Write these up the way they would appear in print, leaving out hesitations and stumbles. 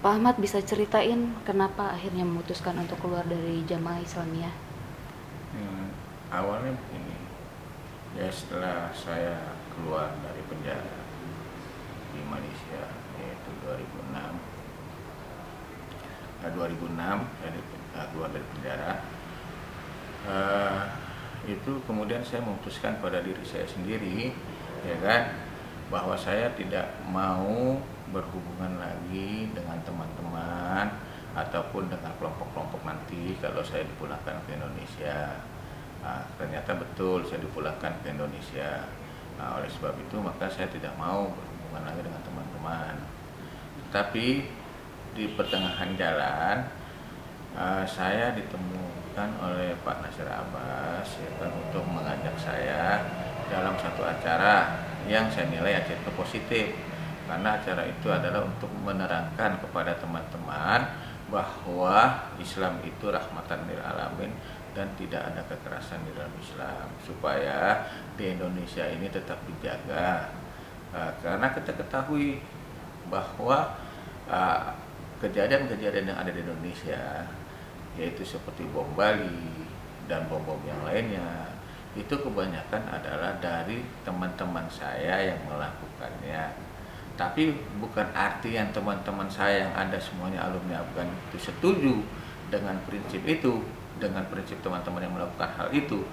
Pak Ahmad bisa ceritain kenapa akhirnya memutuskan untuk keluar dari Jamaah Islamiyah? Awalnya begini, ya setelah saya keluar dari penjara di Malaysia, yaitu 2006, saya keluar dari penjara. Itu kemudian saya memutuskan pada diri saya sendiri, ya kan, bahwa saya tidak mau berhubungan lagi dengan teman-teman ataupun dengan kelompok-kelompok nanti kalau saya dipulangkan ke Indonesia. Ternyata betul saya dipulangkan ke Indonesia. Oleh sebab itu maka saya tidak mau berhubungan lagi dengan teman-teman. Tapi di pertengahan jalan saya ditemukan oleh Pak Nasir Abbas, ya kan, untuk mengajak saya dalam satu acara yang saya nilai acara itu positif, karena acara itu adalah untuk menerangkan kepada teman-teman bahwa Islam itu rahmatan lil alamin dan tidak ada kekerasan di dalam Islam, supaya di Indonesia ini tetap dijaga. Karena kita ketahui bahwa kejadian-kejadian yang ada di Indonesia, yaitu seperti bom Bali dan bom-bom yang lainnya, itu kebanyakan adalah dari teman-teman saya yang melakukannya. Tapi bukan arti yang teman-teman saya yang ada semuanya alumni Afgan itu setuju dengan prinsip itu, dengan prinsip teman-teman yang melakukan hal itu.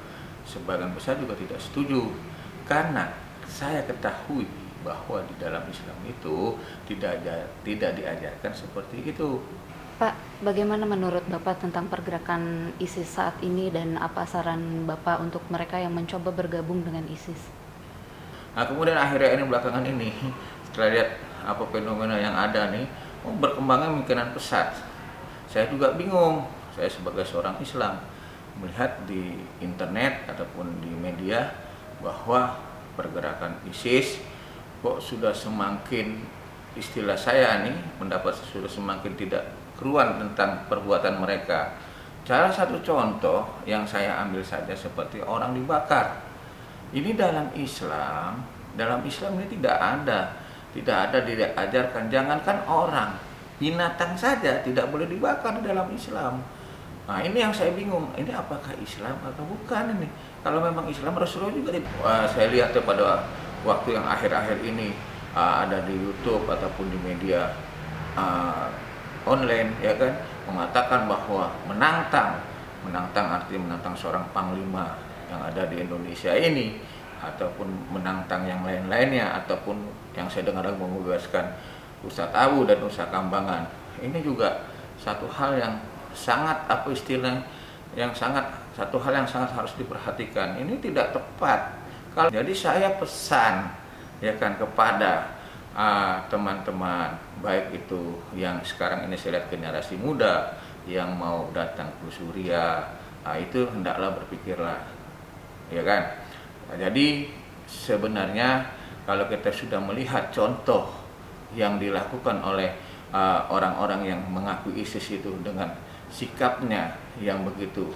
Sebagian besar juga tidak setuju, karena saya ketahui bahwa di dalam Islam itu tidak diajarkan seperti itu. Pak, bagaimana menurut Bapak tentang pergerakan ISIS saat ini dan apa saran Bapak untuk mereka yang mencoba bergabung dengan ISIS? Nah, kemudian akhirnya ini belakangan ini setelah lihat apa fenomena yang ada nih, berkembangnya mungkinan pesat. Saya juga bingung. Saya sebagai seorang Islam melihat di internet ataupun di media bahwa pergerakan ISIS kok sudah semakin, istilah saya nih pendapat sudah semakin tidak keruan tentang perbuatan mereka. Salah satu contoh yang saya ambil saja seperti orang dibakar. Ini dalam Islam ini tidak ada diajarkan. Jangankan orang, binatang saja tidak boleh dibakar di dalam Islam. Nah, ini yang saya bingung, ini apakah Islam atau bukan ini? Kalau memang Islam, Rasulullah juga saya lihat pada waktu yang akhir-akhir ini ada di YouTube ataupun di media online, ya kan, mengatakan bahwa menantang artinya menantang seorang panglima yang ada di Indonesia ini, ataupun menantang yang lain-lainnya, ataupun yang saya dengar membebaskan Ustadz Abu dan Ustadz Kambangan. Ini juga satu hal yang sangat satu hal yang sangat harus diperhatikan. Ini tidak tepat. Jadi saya pesan, ya kan, kepada teman-teman, baik itu yang sekarang ini saya lihat generasi muda yang mau datang ke Suriah, itu hendaklah berpikirlah, ya kan. Jadi sebenarnya kalau kita sudah melihat contoh yang dilakukan oleh orang-orang yang mengaku ISIS itu dengan sikapnya yang begitu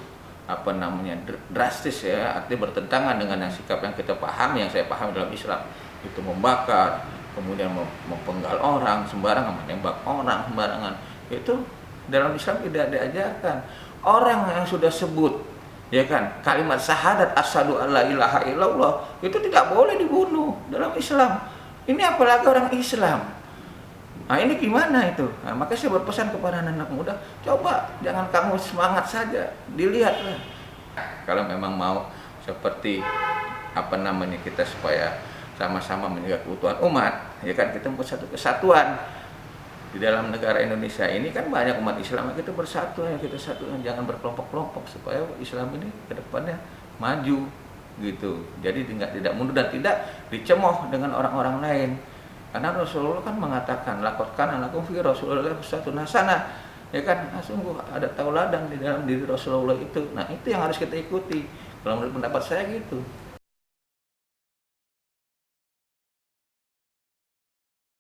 drastis, ya, artinya bertentangan dengan yang sikap yang kita pahami, yang saya pahami dalam Islam, itu membakar, kemudian mempenggal orang sembarangan, menembak orang sembarangan, itu dalam Islam tidak diajarkan. Orang yang sudah sebut, ya kan, kalimat syahadat asyhadu alla ilaha illallah, itu tidak boleh dibunuh dalam Islam. Ini apalagi orang Islam. Nah, ini gimana itu? Nah, maka saya berpesan kepada anak-anak muda, coba jangan kamu semangat saja, dilihatlah. Kalau memang mau seperti kita supaya sama-sama menjaga keutuhan umat, ya kan, kita membuat satu kesatuan. Di dalam negara Indonesia ini kan banyak umat Islam, kita bersatu, ya, kita satu, jangan berkelompok-kelompok supaya Islam ini ke depannya maju gitu. Jadi tidak mundur dan tidak dicemooh dengan orang-orang lain. Karena Rasulullah kan mengatakan laqad kana lakum fi Rasulillah uswatun hasanah, ya kan, sungguh ada tauladan di dalam diri Rasulullah itu. Nah, itu yang harus kita ikuti. Kalau menurut pendapat saya gitu.